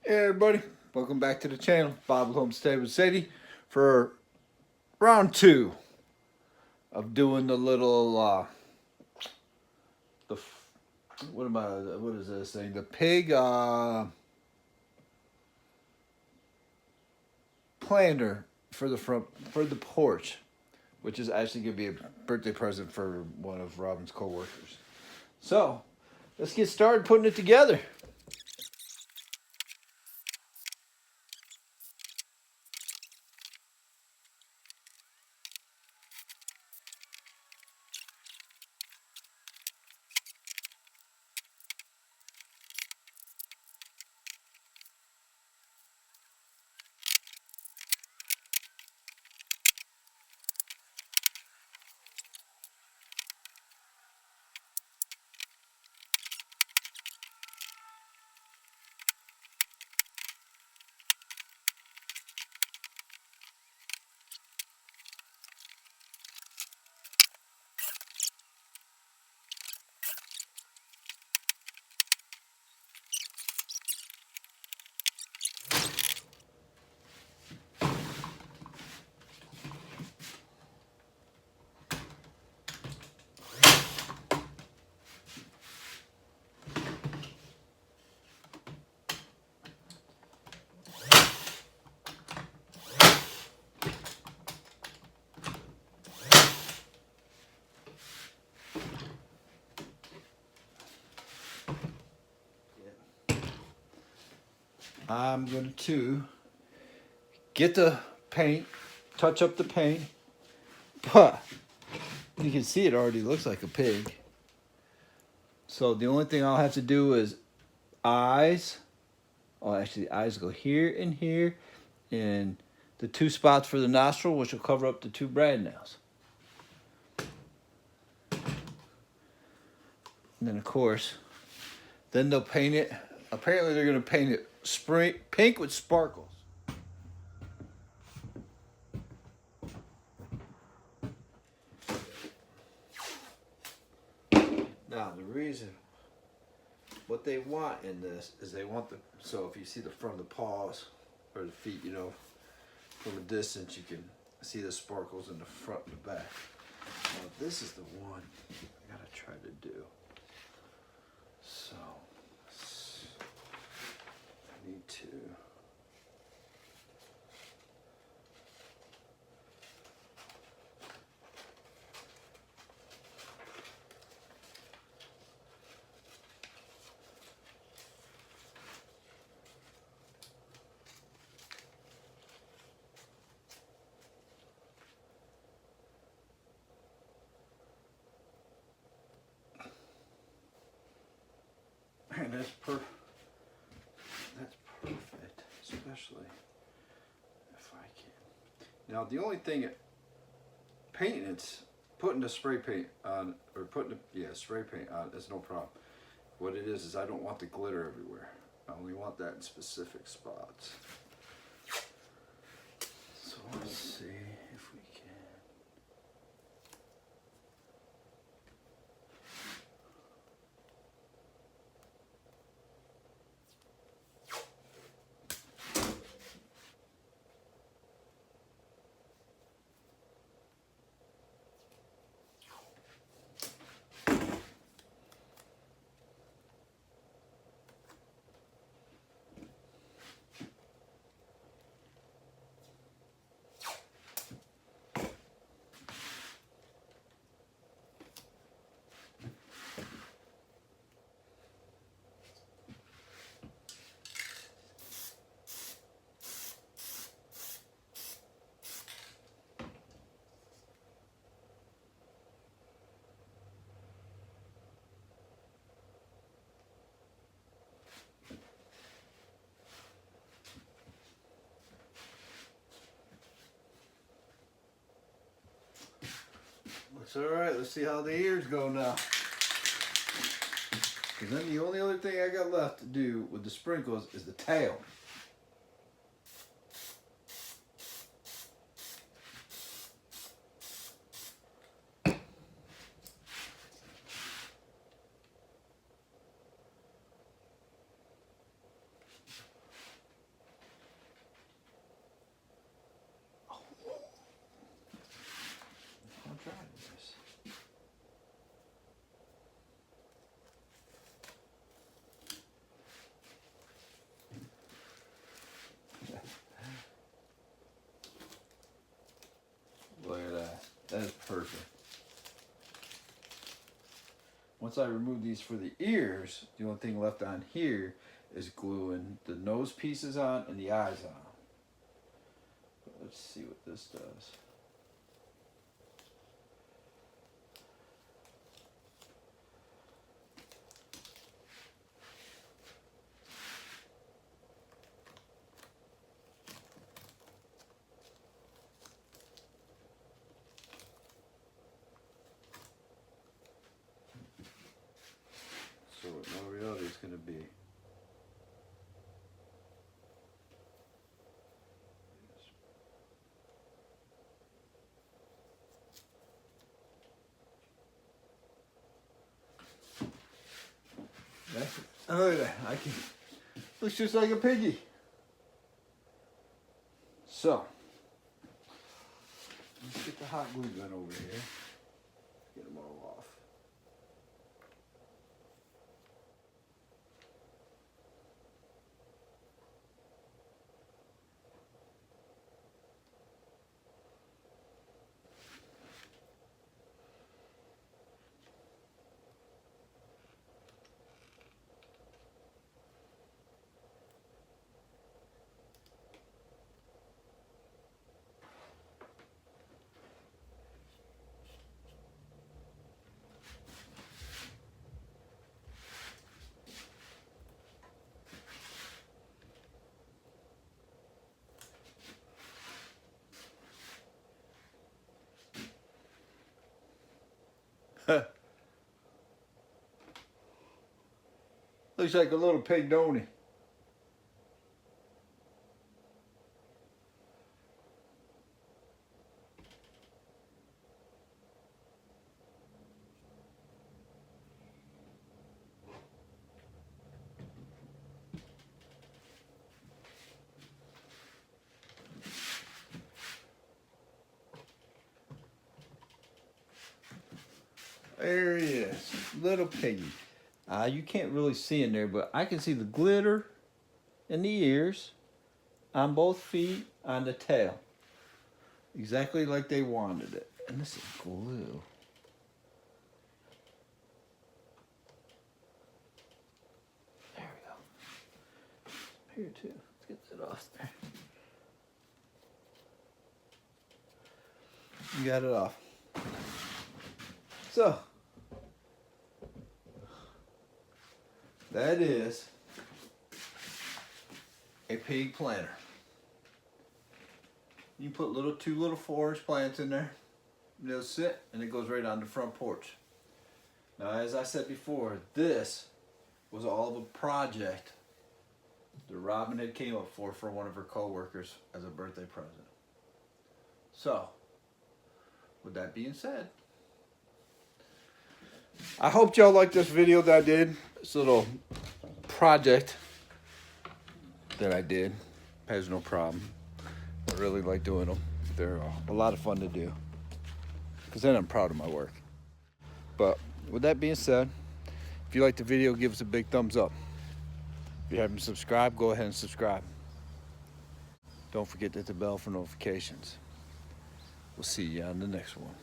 Hey everybody, welcome back to the channel. Bob Homestead with Sadie for round two of doing the little the what is this thing? The pig planter for the front for the porch, which is actually gonna be a birthday present for one of Robin's co-workers. So let's get started putting it together. I'm going to get the paint, touch up the paint, but you can see it already looks like a pig. So the only thing I'll have to do is eyes. Oh, actually, the eyes go here and here, and the two spots for the nostril, which will cover up the two brad nails. And then, of course, then they'll paint it. Apparently, they're going to paint it pink with sparkles. Now, the reason, what they want in this is they want the, so if you see the front of the paws or the feet, you know, from a distance, you can see the sparkles in the front and the back. Now, this is the one I gotta try to do. So, I need to. And that's perfect, especially if I can. Now the only thing, painting it's putting the spray paint on, or putting the, spray paint on is no problem. What it is I don't want the glitter everywhere. I only want that in specific spots. So let's see if we can. Looks alright, let's see how the ears go now. Because then the only other thing I got left to do with the sprinkles is the tail. That is perfect. Once I remove these for the ears, the only thing left on here is gluing the nose pieces on and the eyes on. But let's see what this does. So what no reality is going to be. Oh, look at that. I can. Looks just like a piggy. So, let's get the hot glue gun over here. Get them all off. Looks like a little pig, don't he? There he is, little piggy. You can't really see in there, but I can see the glitter in the ears, on both feet, on the tail. Exactly like they wanted it. And this is glue. There we go. Here too. Let's get that off there. You got it off. So, that is a pig planter. You put two little 4-inch plants in there. They'll sit and it goes right on the front porch. Now, as I said before, this was all of a project that Robin had came up for one of her co-workers as a birthday present. So, with that being said, I hope y'all liked this video that I did. This little project that I did. Has no problem. I really like doing them. They're a lot of fun to do. Because then I'm proud of my work. But with that being said, if you liked the video, give us a big thumbs up. If you haven't subscribed, go ahead and subscribe. Don't forget to hit the bell for notifications. We'll see you on the next one.